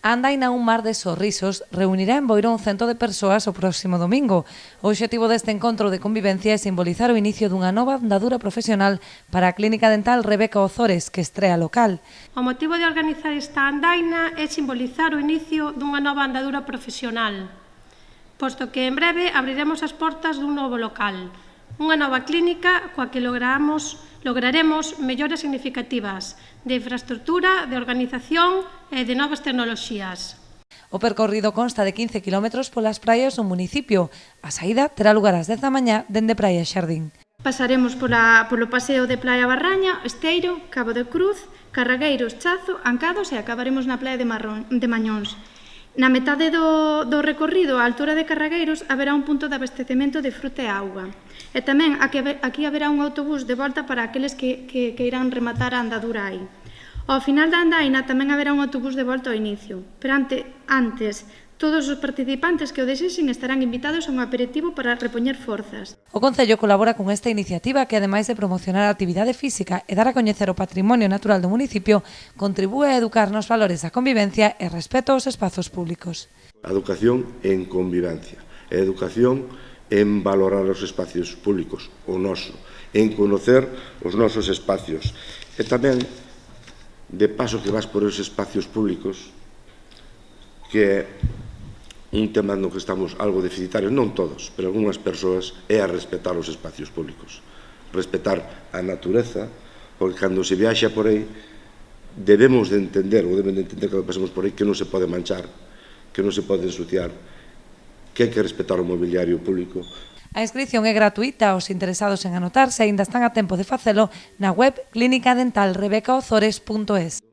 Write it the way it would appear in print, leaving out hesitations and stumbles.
A andaina Un mar de sorrisos reunirá en Boiro un cento de persoas o próximo domingo. O obxectivo deste encontro de convivencia é simbolizar o inicio dunha nova andadura profesional para a Clínica Dental Rebeca Ozores, que estrea local. O motivo de organizar esta andaina é simbolizar o inicio dunha nova andadura profesional, posto que en breve abriremos as portas dun novo local, unha nova clínica coa que lograremos melloras significativas de infraestructura, de organización e de novas tecnoloxías. O percorrido consta de 15 km polas praias do municipio. A saída terá lugar ás 10 da mañá dende Praia Xardín. Pasaremos polo paseo de Praia Barraña, Esteiro, Cabo de Cruz, Carragueiros, Chazo, Ancados e acabaremos na praia de Mañóns. Na metade do recorrido, á altura de Carragueiros, haberá un punto de abastecemento de fruta e auga. E tamén aquí haberá un autobús de volta para aqueles que irán rematar a andadura aí. Ao final da andaina tamén haberá un autobús de volta ao inicio, pero antes todos os participantes que o desexen estarán invitados a un aperitivo para repoñer forzas. O Concello colabora con esta iniciativa que, ademais de promocionar a actividade física e dar a coñecer o patrimonio natural do municipio, contribúe a educar nos valores da convivencia e respeto aos espazos públicos. A educación en convivencia, a educación en valorar os espacios públicos, o noso, en conocer os nosos espacios. E tamén, de paso que vas por os espacios públicos, que é un tema no que estamos algo deficitarios, non todos, pero algunhas persoas, é a respetar os espacios públicos. Respetar a natureza, porque cando se viaxa por aí, debemos de entender, ou deben de entender cando pasemos por aí, que non se pode manchar, que non se pode ensuciar, que hai que respetar o mobiliario público. A inscripción é gratuita. Os interesados en anotarse aínda están a tempo de facelo na web clínicadentalrebecaozores.es.